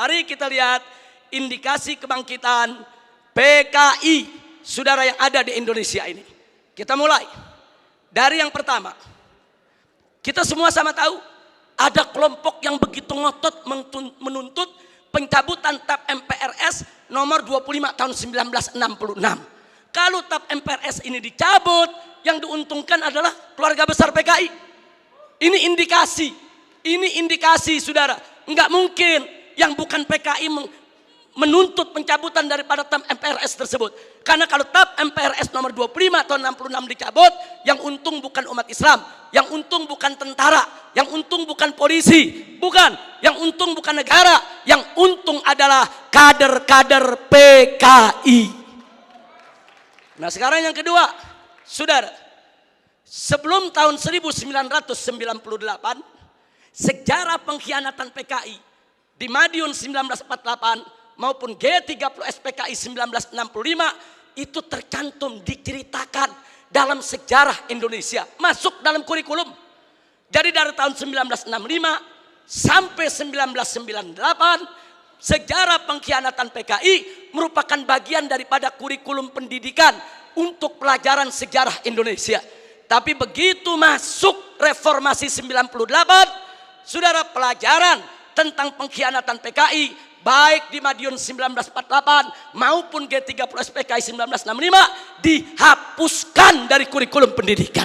Mari kita lihat indikasi kebangkitan PKI, saudara, yang ada di Indonesia ini. Kita mulai dari yang pertama. Kita semua sama tahu ada kelompok yang begitu ngotot menuntut pencabutan TAP MPRS nomor 25 tahun 1966. Kalau TAP MPRS ini dicabut, yang diuntungkan adalah keluarga besar PKI. Ini indikasi, saudara. Enggak mungkin yang bukan PKI menuntut pencabutan daripada TAP MPRS tersebut. Karena kalau TAP MPRS nomor 25 tahun 66 dicabut, yang untung bukan umat Islam, yang untung bukan tentara, yang untung bukan polisi, bukan, yang untung bukan negara, yang untung adalah kader-kader PKI. Nah, sekarang yang kedua, saudara, sebelum tahun 1998, sejarah pengkhianatan PKI di Madiun 1948 maupun G30 SPKI 1965 itu tercantum, diceritakan dalam sejarah Indonesia, masuk dalam kurikulum. Jadi dari tahun 1965 sampai 1998 sejarah pengkhianatan PKI merupakan bagian daripada kurikulum pendidikan untuk pelajaran sejarah Indonesia. Tapi begitu masuk reformasi 98, saudara, pelajaran tentang pengkhianatan PKI baik di Madiun 1948 maupun G30 SPKI 1965 dihapuskan dari kurikulum pendidikan.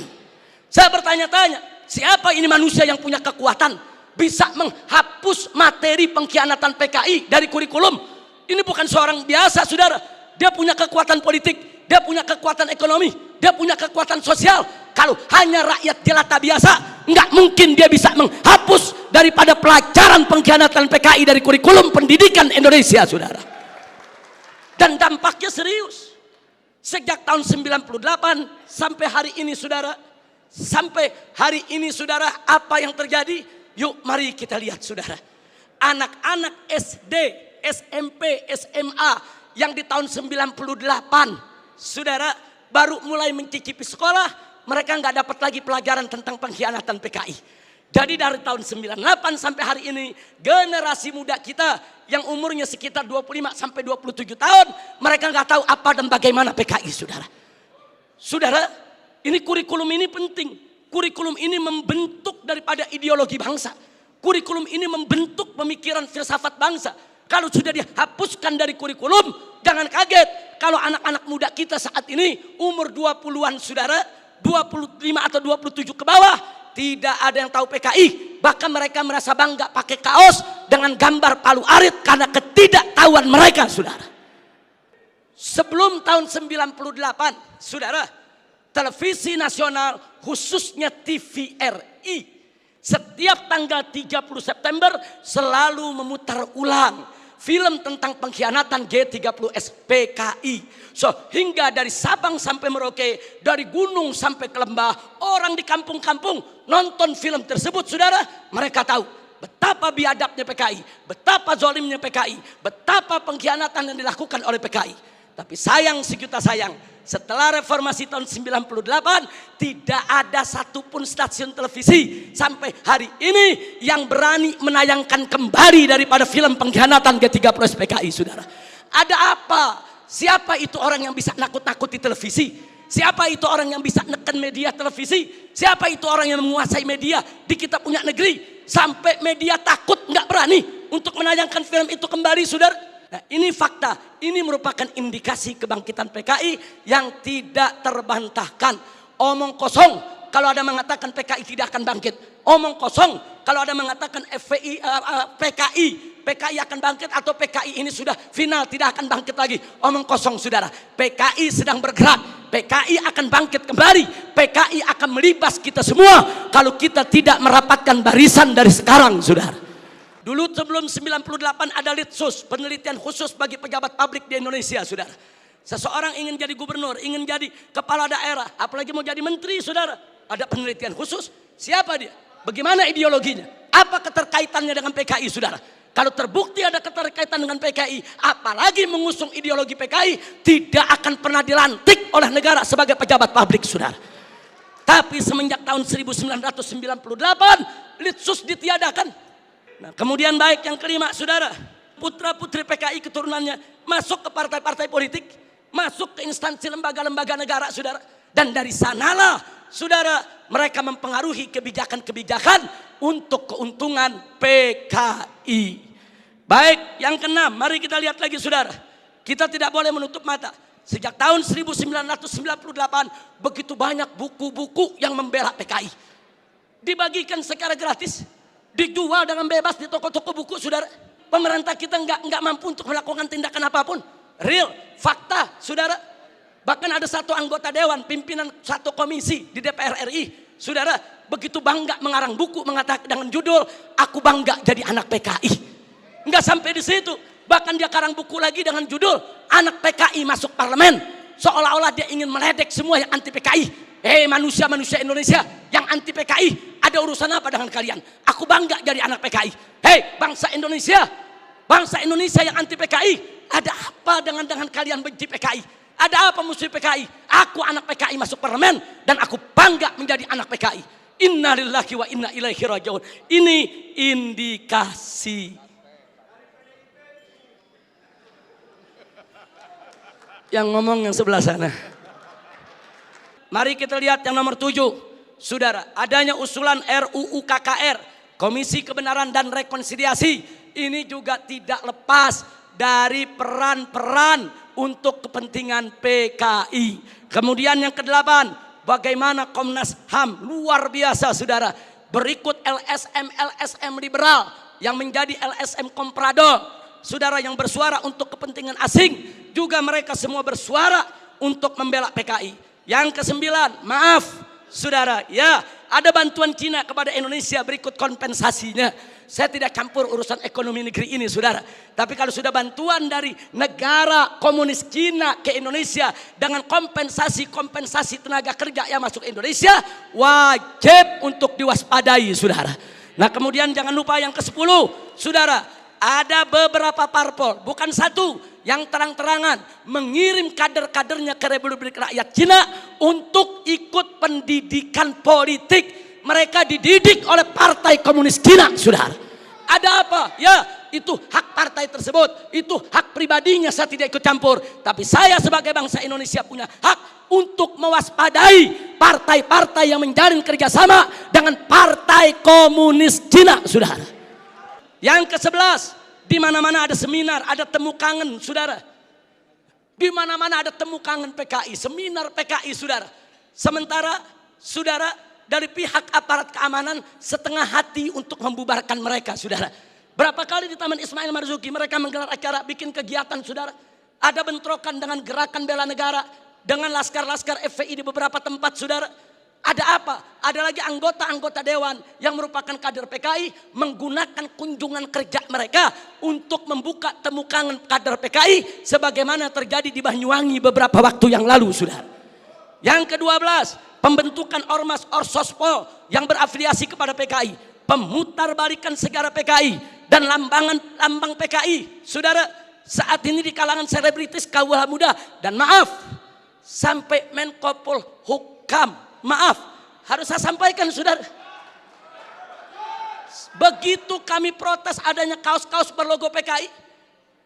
Saya bertanya-tanya, siapa ini manusia yang punya kekuatan bisa menghapus materi pengkhianatan PKI dari kurikulum? Ini bukan seorang biasa, saudara. Dia punya kekuatan politik, dia punya kekuatan ekonomi, dia punya kekuatan sosial. Kalau hanya rakyat jelata biasa, nggak mungkin dia bisa menghapus daripada pelajaran pengkhianatan PKI dari kurikulum pendidikan Indonesia, saudara. Dan dampaknya serius. Sejak tahun 98 sampai hari ini, saudara. Sampai hari ini, saudara, apa yang terjadi? Yuk mari kita lihat, saudara. Anak-anak SD, SMP, SMA yang di tahun 98, saudara, baru mulai mencicipi sekolah, mereka nggak dapat lagi pelajaran tentang pengkhianatan PKI. Jadi dari tahun 98 sampai hari ini, generasi muda kita yang umurnya sekitar 25 sampai 27 tahun, mereka nggak tahu apa dan bagaimana PKI, saudara. Saudara, ini kurikulum ini penting. Kurikulum ini membentuk daripada ideologi bangsa. Kurikulum ini membentuk pemikiran filsafat bangsa. Kalau sudah dihapuskan dari kurikulum, jangan kaget kalau anak-anak muda kita saat ini umur 20-an, saudara, 25 atau 27 ke bawah, tidak ada yang tahu PKI. Bahkan mereka merasa bangga pakai kaos dengan gambar Palu Arit karena ketidaktahuan mereka, saudara. Sebelum tahun 98, saudara, televisi nasional khususnya TVRI setiap tanggal 30 September selalu memutar ulang film tentang pengkhianatan G30 SPKI. Hingga dari Sabang sampai Merauke, dari gunung sampai ke lembah, orang di kampung-kampung nonton film tersebut, saudara. Mereka tahu betapa biadabnya PKI, betapa zolimnya PKI, betapa pengkhianatan yang dilakukan oleh PKI. Tapi sayang sejuta sayang, setelah reformasi tahun 98 tidak ada satupun stasiun televisi sampai hari ini yang berani menayangkan kembali daripada film pengkhianatan G30 SPKI, saudara. Ada apa? Siapa itu orang yang bisa nakut-nakuti televisi? Siapa itu orang yang bisa neken media televisi? Siapa itu orang yang menguasai media di kita punya negeri sampai media takut, nggak berani untuk menayangkan film itu kembali, saudara? Nah, ini fakta, ini merupakan indikasi kebangkitan PKI yang tidak terbantahkan. Omong kosong kalau ada mengatakan PKI tidak akan bangkit. Omong kosong kalau ada mengatakan PKI akan bangkit atau PKI ini sudah final tidak akan bangkit lagi. Omong kosong, saudara. PKI sedang bergerak, PKI akan bangkit kembali, PKI akan melibas kita semua kalau kita tidak merapatkan barisan dari sekarang, saudara. Dulu sebelum 98 ada Litsus, penelitian khusus bagi pejabat publik di Indonesia, saudara. Seseorang ingin jadi gubernur, ingin jadi kepala daerah, apalagi mau jadi menteri, saudara. Ada penelitian khusus. Siapa dia? Bagaimana ideologinya? Apa keterkaitannya dengan PKI, saudara? Kalau terbukti ada keterkaitan dengan PKI, apalagi mengusung ideologi PKI, tidak akan pernah dilantik oleh negara sebagai pejabat publik, saudara. Tapi semenjak tahun 1998, Litsus ditiadakan. Nah, kemudian baik yang kelima, saudara, putra-putri PKI keturunannya masuk ke partai-partai politik, masuk ke instansi lembaga-lembaga negara, saudara. Dan dari sanalah, saudara, mereka mempengaruhi kebijakan-kebijakan untuk keuntungan PKI. Baik, yang keenam, mari kita lihat lagi, saudara. Kita tidak boleh menutup mata. Sejak tahun 1998, begitu banyak buku-buku yang membela PKI. Dibagikan secara gratis. Dijual dengan bebas di toko-toko buku, saudara. Pemerintah kita nggak mampu untuk melakukan tindakan apapun. Real, fakta, saudara. Bahkan ada satu anggota dewan, pimpinan satu komisi di DPR RI, saudara, begitu bangga mengarang buku mengatakan dengan judul "Aku Bangga Jadi Anak PKI". Nggak sampai di situ, bahkan dia karang buku lagi dengan judul "Anak PKI Masuk Parlemen". Seolah-olah dia ingin meledek semua yang anti PKI. Manusia-manusia Indonesia yang anti PKI, ada urusan apa dengan kalian? Aku bangga jadi anak PKI. Bangsa Indonesia yang anti PKI, ada apa dengan kalian benci PKI? Ada apa musuh PKI? Aku anak PKI masuk parlemen dan aku bangga menjadi anak PKI. Innalillahi wa inna ilaihi rajiun. Ini indikasi. Yang ngomong yang sebelah sana. Mari kita lihat yang nomor 7. Saudara, adanya usulan RUU KKR, Komisi Kebenaran dan Rekonsiliasi. Ini juga tidak lepas dari peran-peran untuk kepentingan PKI. Kemudian yang ke-8, bagaimana Komnas HAM, luar biasa, saudara. Berikut LSM liberal yang menjadi LSM komprador. Saudara, yang bersuara untuk kepentingan asing, juga mereka semua bersuara untuk membela PKI. Yang ke-9, maaf saudara, ya ada bantuan Cina kepada Indonesia, berikut kompensasinya. Saya tidak campur urusan ekonomi negeri ini, saudara. Tapi kalau sudah bantuan dari negara komunis Cina ke Indonesia dengan kompensasi tenaga kerja yang masuk Indonesia, wajib untuk diwaspadai, saudara. Nah, kemudian jangan lupa yang ke-10, saudara, ada beberapa parpol, bukan satu, yang terang-terangan mengirim kader-kadernya ke Republik Rakyat Cina untuk ikut pendidikan politik. Mereka dididik oleh Partai Komunis Cina, saudara. Ada apa? Ya, itu hak partai tersebut, itu hak pribadinya, saya tidak ikut campur. Tapi saya sebagai bangsa Indonesia punya hak untuk mewaspadai partai-partai yang menjalin kerjasama dengan Partai Komunis Cina, saudara. Yang ke-11, di mana-mana ada seminar, ada temu kangen, saudara. Di mana-mana ada temu kangen PKI, seminar PKI, saudara. Sementara, saudara, dari pihak aparat keamanan setengah hati untuk membubarkan mereka, saudara. Berapa kali di Taman Ismail Marzuki mereka menggelar acara, bikin kegiatan, saudara. Ada bentrokan dengan gerakan bela negara, dengan laskar-laskar FPI di beberapa tempat, saudara. Ada apa? Ada lagi anggota-anggota dewan yang merupakan kader PKI menggunakan kunjungan kerja mereka untuk membuka temu kangen kader PKI sebagaimana terjadi di Banyuwangi beberapa waktu yang lalu, saudara. Yang ke-12, pembentukan Ormas Orsospol yang berafiliasi kepada PKI, pemutarbalikan sejarah PKI dan lambang PKI, saudara. Saat ini di kalangan selebritis kaum muda, dan maaf, sampai Menko Polhukam, maaf, harus saya sampaikan, saudara. Begitu kami protes adanya kaos-kaos berlogo PKI,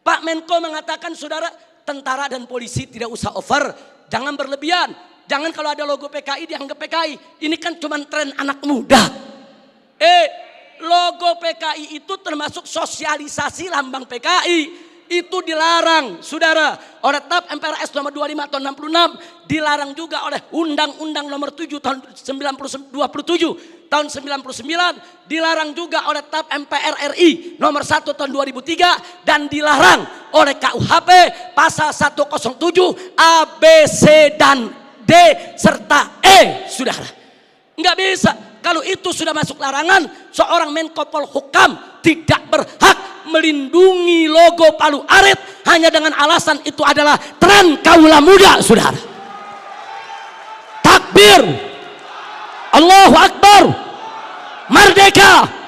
Pak Menko mengatakan, saudara, tentara dan polisi tidak usah over, jangan berlebihan. Jangan kalau ada logo PKI dianggap PKI. Ini kan cuma tren anak muda. Logo PKI itu termasuk sosialisasi lambang PKI. Itu dilarang, saudara, oleh TAP MPRS nomor 25 tahun 66, dilarang juga oleh Undang-Undang nomor 7 tahun 27 tahun 99, dilarang juga oleh TAP MPR RI nomor 1 tahun 2003, dan dilarang oleh KUHP pasal 107 A, B, C, dan D serta E, saudara. Nggak bisa. Kalau itu sudah masuk larangan, seorang Menko Polhukam tidak berhak melindungi logo Palu Arit hanya dengan alasan itu adalah tren kaula muda, saudara. Takbir, Allahu Akbar, merdeka.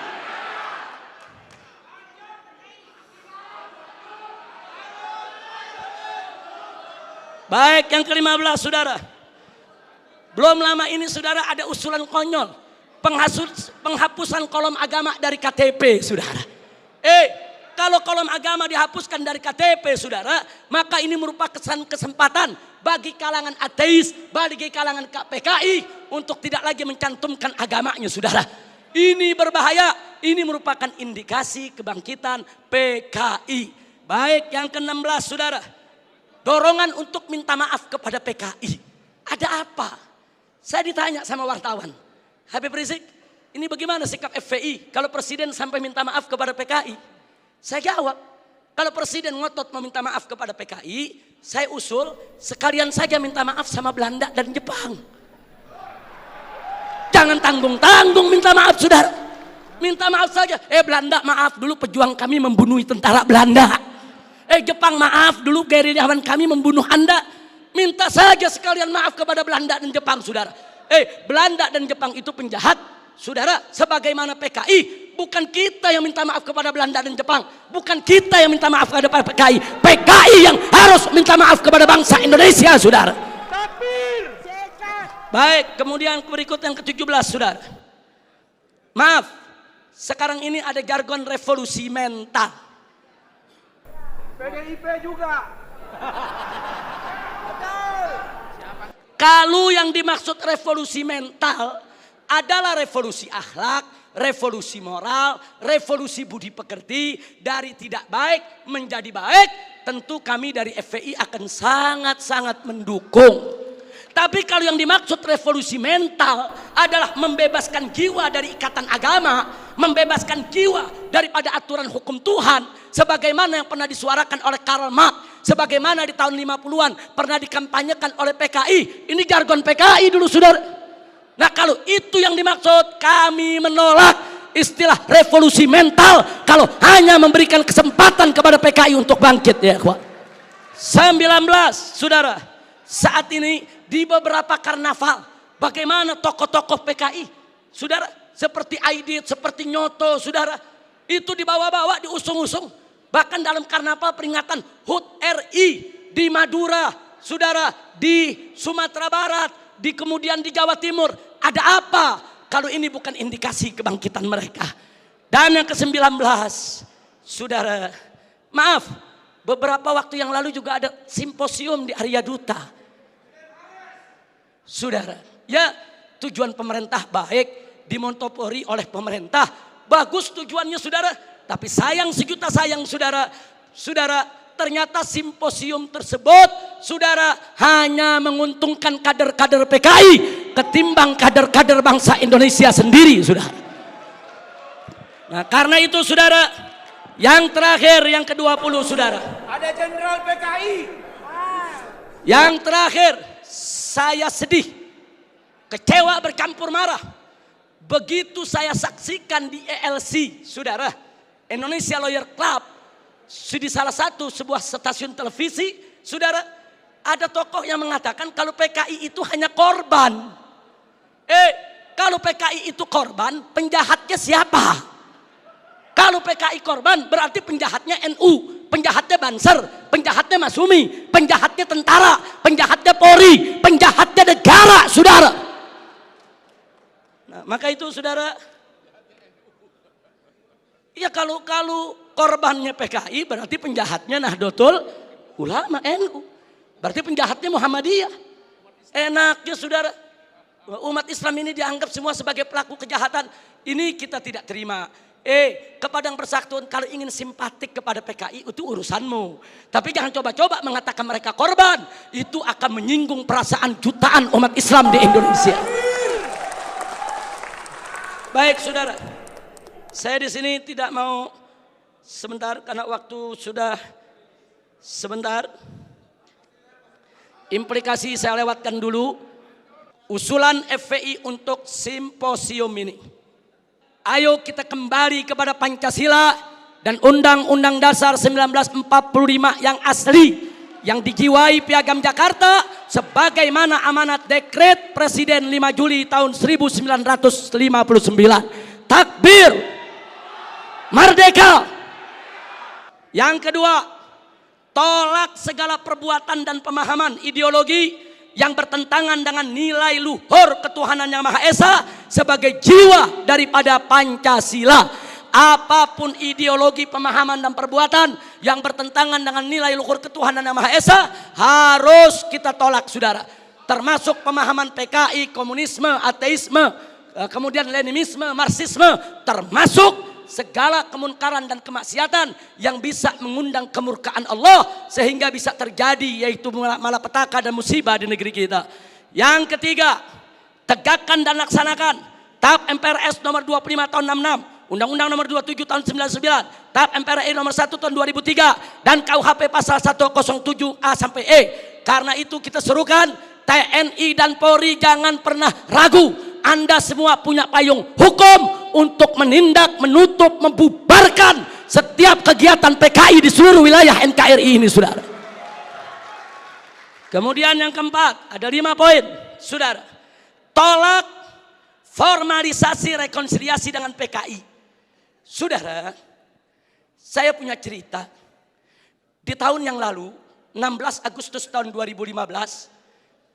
Baik, yang ke-15, saudara. Belum lama ini, saudara, ada usulan konyol penghapusan kolom agama dari KTP, saudara. Kalau kolom agama dihapuskan dari KTP, saudara, maka ini merupakan kesempatan bagi kalangan ateis, bagi kalangan PKI untuk tidak lagi mencantumkan agamanya, saudara. Ini berbahaya, ini merupakan indikasi kebangkitan PKI. Baik, yang ke-16, saudara. Dorongan untuk minta maaf kepada PKI. Ada apa? Saya ditanya sama wartawan, Habib Rizik, ini bagaimana sikap FPI kalau presiden sampai minta maaf kepada PKI? Saya jawab, kalau presiden ngotot meminta maaf kepada PKI, saya usul sekalian saja minta maaf sama Belanda dan Jepang. Jangan tanggung-tanggung minta maaf, saudara. Minta maaf saja. Belanda, maaf dulu pejuang kami membunuh tentara Belanda. Jepang, maaf dulu gerilyawan kami membunuh Anda. Minta saja sekalian maaf kepada Belanda dan Jepang, saudara. Belanda dan Jepang itu penjahat, saudara. Sebagaimana PKI, bukan kita yang minta maaf kepada Belanda dan Jepang. Bukan kita yang minta maaf kepada PKI. PKI yang harus minta maaf kepada bangsa Indonesia, saudara. Baik, kemudian berikut yang ke-17, saudara. Maaf, sekarang ini ada jargon revolusi mental. PDIP juga. Kalau yang dimaksud revolusi mental adalah revolusi akhlak, revolusi moral, revolusi budi pekerti, dari tidak baik menjadi baik, tentu kami dari FPI akan sangat-sangat mendukung. Tapi kalau yang dimaksud revolusi mental adalah membebaskan jiwa dari ikatan agama, membebaskan jiwa daripada aturan hukum Tuhan, sebagaimana yang pernah disuarakan oleh Karl Marx, sebagaimana di tahun 50-an pernah dikampanyekan oleh PKI. Ini jargon PKI dulu, saudara. Nah, kalau itu yang dimaksud, kami menolak istilah revolusi mental kalau hanya memberikan kesempatan kepada PKI untuk bangkit, ya, kawan. 19, saudara. Saat ini di beberapa karnaval, bagaimana tokoh-tokoh PKI, saudara, seperti Aidit, seperti Nyoto, saudara, itu dibawa-bawa, diusung-usung. Bahkan dalam karnaval peringatan HUT RI di Madura, saudara, di Sumatera Barat, kemudian di Jawa Timur. Ada apa kalau ini bukan indikasi kebangkitan mereka? Dan yang ke-19, saudara, maaf, beberapa waktu yang lalu juga ada simposium di Arya Duta. Saudara, ya, tujuan pemerintah baik, dimontopori oleh pemerintah, bagus tujuannya, saudara. Tapi sayang sejuta sayang, saudara, ternyata simposium tersebut, saudara, hanya menguntungkan kader-kader PKI ketimbang kader-kader bangsa Indonesia sendiri, saudara. Nah, karena itu, saudara, yang terakhir, yang ke-20, saudara. Ada jenderal PKI. Yang terakhir, saya sedih, kecewa bercampur marah. Begitu saya saksikan di ELC, saudara, Indonesia Lawyer Club, di salah satu sebuah stasiun televisi, saudara, ada tokoh yang mengatakan kalau PKI itu hanya korban. Kalau PKI itu korban, penjahatnya siapa? Kalau PKI korban, berarti penjahatnya NU, penjahatnya Banser, penjahatnya Masumi, penjahatnya tentara, penjahatnya Polri, penjahatnya negara, saudara. Nah, maka itu, saudara, ya kalau korbannya PKI, berarti penjahatnya Nahdlatul Ulama NU, berarti penjahatnya Muhammadiyah. Enaknya, saudara, umat Islam ini dianggap semua sebagai pelaku kejahatan. Ini kita tidak terima. Ke Padang Persatuan, kalau ingin simpatik kepada PKI itu urusanmu. Tapi jangan coba-coba mengatakan mereka korban. Itu akan menyinggung perasaan jutaan umat Islam di Indonesia. Baik, saudara. Saya di sini tidak mau sebentar karena waktu sudah sebentar. Implikasi saya lewatkan dulu. usulan FPI untuk simposium ini. Ayo kita kembali kepada Pancasila dan Undang-Undang Dasar 1945 yang asli, yang dijiwai Piagam Jakarta sebagaimana amanat Dekret Presiden 5 Juli tahun 1959. Takbir, merdeka. Yang kedua, tolak segala perbuatan dan pemahaman ideologi yang bertentangan dengan nilai luhur ketuhanan Yang Maha Esa sebagai jiwa daripada Pancasila. Apapun ideologi, pemahaman dan perbuatan yang bertentangan dengan nilai luhur ketuhanan Yang Maha Esa harus kita tolak, saudara. Termasuk pemahaman PKI, komunisme, ateisme, kemudian Leninisme, Marxisme, termasuk segala kemunkaran dan kemaksiatan yang bisa mengundang kemurkaan Allah sehingga bisa terjadi yaitu malapetaka dan musibah di negeri kita. Yang ketiga, tegakkan dan laksanakan TAP MPRS nomor 25 tahun 66, Undang-Undang nomor 27 tahun 99, TAP MPRI nomor 1 tahun 2003 dan KUHP pasal 107A sampai E. Karena itu kita serukan TNI dan Polri jangan pernah ragu. Anda semua punya payung hukum untuk menindak, menutup, membubarkan setiap kegiatan PKI di seluruh wilayah NKRI ini, saudara. Kemudian yang keempat, ada 5 poin, saudara. Tolak formalisasi rekonsiliasi dengan PKI. Saudara, saya punya cerita. Di tahun yang lalu, 16 Agustus tahun 2015,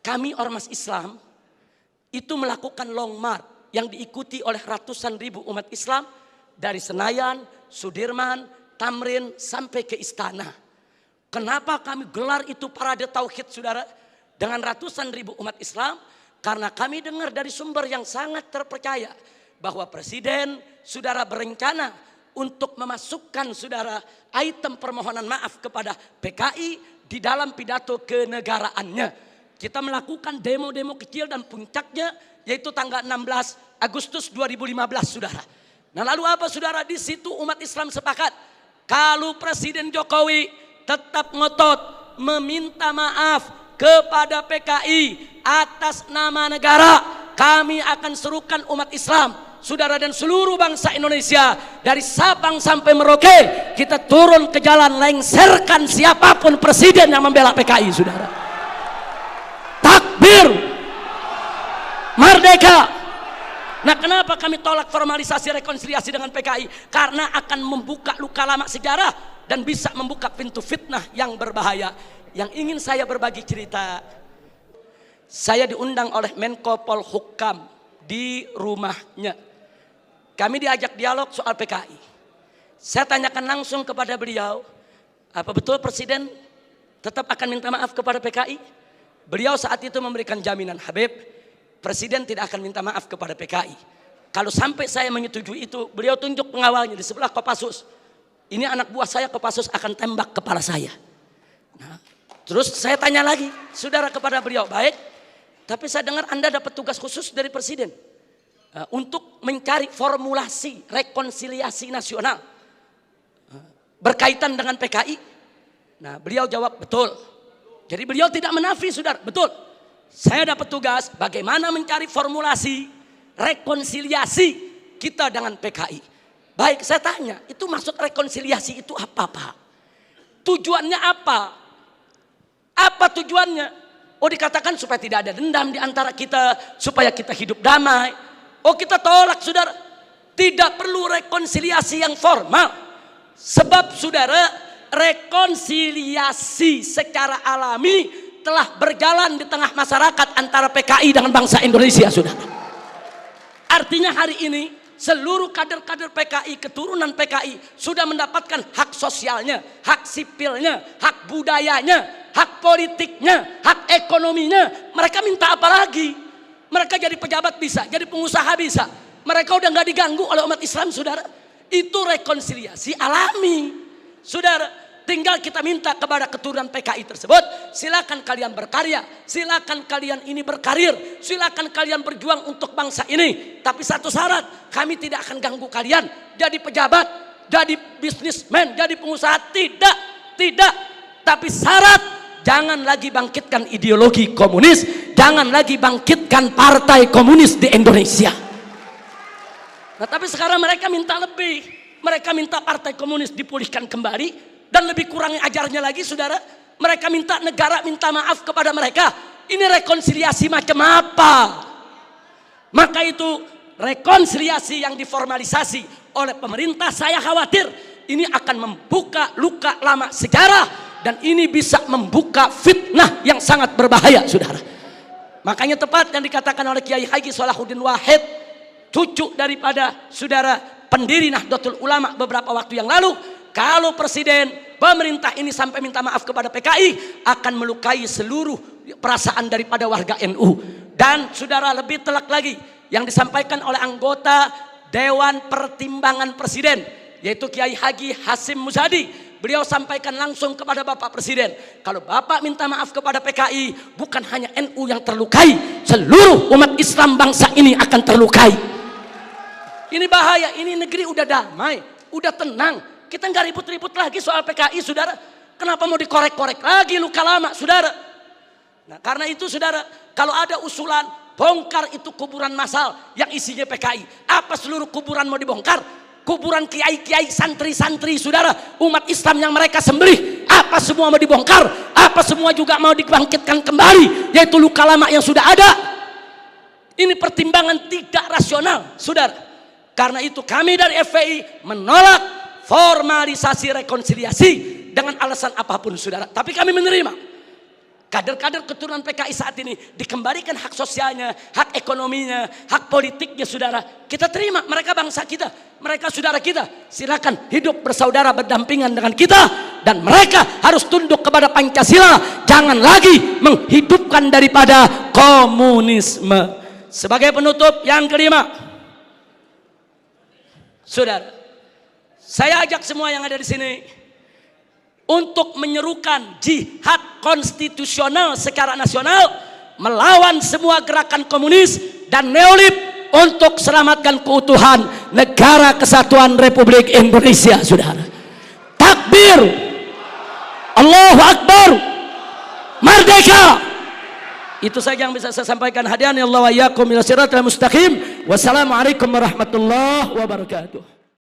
kami Ormas Islam itu melakukan long march yang diikuti oleh ratusan ribu umat Islam dari Senayan, Sudirman, Tamrin sampai ke Istana. Kenapa kami gelar itu parade tauhid, saudara? Dengan ratusan ribu umat Islam, karena kami dengar dari sumber yang sangat terpercaya bahwa Presiden, saudara, berencana untuk memasukkan, saudara, item permohonan maaf kepada PKI di dalam pidato kenegaraannya. Kita melakukan demo-demo kecil dan puncaknya yaitu tanggal 16 Agustus 2015, saudara. Nah, lalu apa, saudara? Di situ umat Islam sepakat kalau Presiden Jokowi tetap ngotot meminta maaf kepada PKI atas nama negara, kami akan serukan umat Islam, saudara, dan seluruh bangsa Indonesia dari Sabang sampai Merauke, kita turun ke jalan lengserkan siapapun presiden yang membela PKI, saudara. Takbir, merdeka. Nah, kenapa kami tolak formalisasi rekonsiliasi dengan PKI? Karena akan membuka luka lama sejarah dan bisa membuka pintu fitnah yang berbahaya. Yang ingin saya berbagi cerita, saya diundang oleh Menko Polhukam di rumahnya. Kami diajak dialog soal PKI. Saya tanyakan langsung kepada beliau, apa betul Presiden tetap akan minta maaf kepada PKI? Beliau saat itu memberikan jaminan, Habib, Presiden tidak akan minta maaf kepada PKI. Kalau sampai saya menyetujui itu, beliau tunjuk pengawalnya di sebelah Kopassus. Ini anak buah saya Kopassus akan tembak kepala saya. Nah, terus saya tanya lagi, saudara, kepada beliau, baik, tapi saya dengar Anda dapat tugas khusus dari Presiden untuk mencari formulasi rekonsiliasi nasional berkaitan dengan PKI. Nah, beliau jawab betul. Jadi beliau tidak menafi, saudara, betul. Saya dapat tugas bagaimana mencari formulasi rekonsiliasi kita dengan PKI. Baik, saya tanya, itu maksud rekonsiliasi itu apa, Pak? Tujuannya apa? Apa tujuannya? Oh, dikatakan supaya tidak ada dendam di antara kita, supaya kita hidup damai. Oh, kita tolak, saudara. Tidak perlu rekonsiliasi yang formal. Sebab, saudara, rekonsiliasi secara alami telah berjalan di tengah masyarakat antara PKI dengan bangsa Indonesia, saudara. Artinya hari ini seluruh kader-kader PKI, keturunan PKI sudah mendapatkan hak sosialnya, hak sipilnya, hak budayanya, hak politiknya, hak ekonominya. Mereka minta apa lagi? Mereka jadi pejabat bisa, jadi pengusaha bisa. Mereka udah gak diganggu oleh umat Islam, saudara. Itu rekonsiliasi alami, saudara. Tinggal kita minta kepada keturunan PKI tersebut, silakan kalian berkarya, silakan kalian ini berkarir, silakan kalian berjuang untuk bangsa ini. Tapi satu syarat, kami tidak akan ganggu kalian jadi pejabat, jadi bisnismen, jadi pengusaha. Tidak. Tapi syarat, jangan lagi bangkitkan ideologi komunis. jangan lagi bangkitkan partai komunis di Indonesia. Nah, tapi sekarang mereka minta lebih. Mereka minta partai komunis dipulihkan kembali dan lebih kurangi ajarnya lagi, saudara. Mereka minta negara minta maaf kepada mereka. Ini rekonsiliasi macam apa? Maka itu rekonsiliasi yang diformalisasi oleh pemerintah, saya khawatir ini akan membuka luka lama sejarah dan ini bisa membuka fitnah yang sangat berbahaya, saudara. Makanya tepat yang dikatakan oleh Kiai Haji Salahuddin Wahid, cucu daripada saudara pendiri Nahdlatul Ulama beberapa waktu yang lalu, kalau presiden pemerintah ini sampai minta maaf kepada PKI akan melukai seluruh perasaan daripada warga NU. Dan saudara, lebih telak lagi yang disampaikan oleh anggota Dewan Pertimbangan Presiden, yaitu Kiai Haji Hasim Muzadi. Beliau sampaikan langsung kepada Bapak Presiden, kalau Bapak minta maaf kepada PKI, bukan hanya NU yang terlukai, seluruh umat Islam bangsa ini akan terlukai. Ini bahaya, ini negeri udah damai, udah tenang. Kita nggak ribut-ribut lagi soal PKI, saudara. Kenapa mau dikorek-korek lagi luka lama, saudara? Nah, karena itu, saudara, kalau ada usulan bongkar itu kuburan massal yang isinya PKI, apa seluruh kuburan mau dibongkar? Kuburan kiai-kiai, santri-santri, saudara, umat Islam yang mereka sembelih, apa semua mau dibongkar? Apa semua juga mau dibangkitkan kembali, yaitu luka lama yang sudah ada? Ini pertimbangan tidak rasional, saudara. Karena itu kami dari FPI menolak formalisasi rekonsiliasi dengan alasan apapun, saudara. Tapi kami menerima kader-kader keturunan PKI saat ini dikembalikan hak sosialnya, hak ekonominya, hak politiknya, saudara. Kita terima, mereka bangsa kita, mereka saudara kita. Silakan hidup bersaudara berdampingan dengan kita, dan mereka harus tunduk kepada Pancasila. Jangan lagi menghidupkan daripada komunisme. Sebagai penutup yang kelima, saudara, saya ajak semua yang ada di sini untuk menyerukan jihad konstitusional secara nasional melawan semua gerakan komunis dan neolib untuk selamatkan keutuhan negara kesatuan Republik Indonesia, saudara. Takbir, Allahu Akbar, merdeka. Itu saja yang bisa saya sampaikan. Hadani Allah wa iyyakum ila siratal mustaqim. Wassalamualaikum warahmatullahi wabarakatuh.